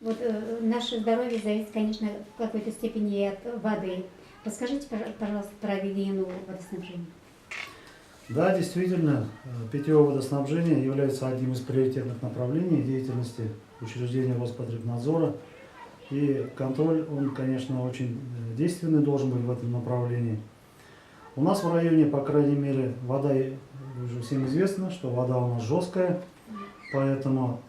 Вот наше здоровье зависит, конечно, в какой-то степени и от воды. Расскажите, пожалуйста, про гигиену водоснабжения. Да, действительно, питьевое водоснабжение является одним из приоритетных направлений деятельности учреждения Роспотребнадзора. И контроль, он, конечно, очень действенный должен быть в этом направлении. У нас в районе, по крайней мере, вода, уже всем известно, что вода у нас жесткая, поэтому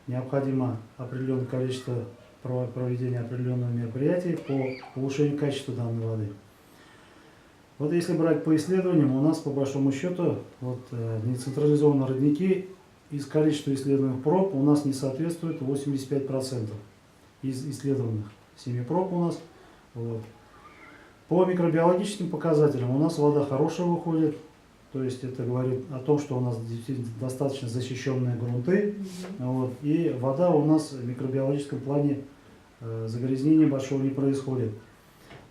необходимо определенное количество проведения определенных мероприятий по улучшению качества данной воды. Вот если брать по исследованиям, у нас по большому счету нецентрализованные родники из количества исследованных проб у нас не соответствует 85% из исследованных 7 проб у нас. Вот. По микробиологическим показателям у нас вода хорошая выходит, то есть это говорит о том, что у нас достаточно защищенные грунты, вот, и вода у нас в микробиологическом плане загрязнения большого не происходит.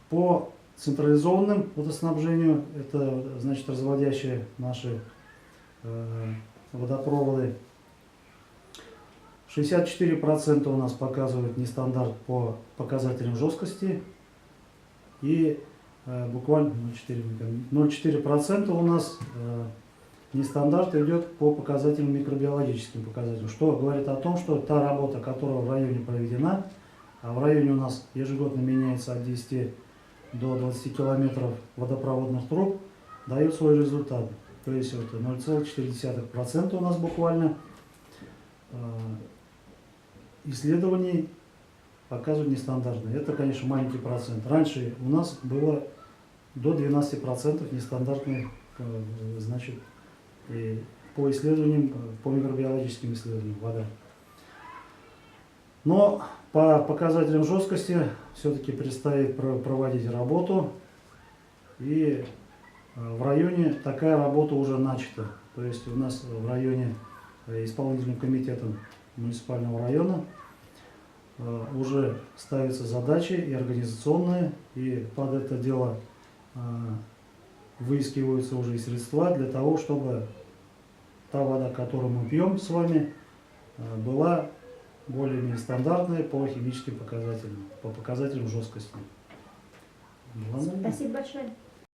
По централизованным водоснабжению, это значит разводящие наши водопроводы, 64% у нас показывают нестандарт по показателям жесткости, и буквально 0,4% у нас нестандарт идет по показателям микробиологическим показателям, что говорит о том, что та работа, которая в районе проведена, а в районе у нас ежегодно меняется от 10 до 20 километров водопроводных труб, дает свой результат. То есть вот 0,4% у нас буквально исследований показывают нестандартные. Это, конечно, маленький процент. Раньше у нас было до 12% нестандартных, значит, и по исследованиям, по микробиологическим исследованиям вода. Но по показателям жесткости все-таки предстоит проводить работу, и в районе такая работа уже начата. То есть у нас в районе исполнительным комитетом муниципального района уже ставятся задачи и организационные, и под это дело выискиваются уже и средства для того, чтобы та вода, которую мы пьем с вами, была более-менее стандартная по химическим показателям, по показателям жесткости. Спасибо большое.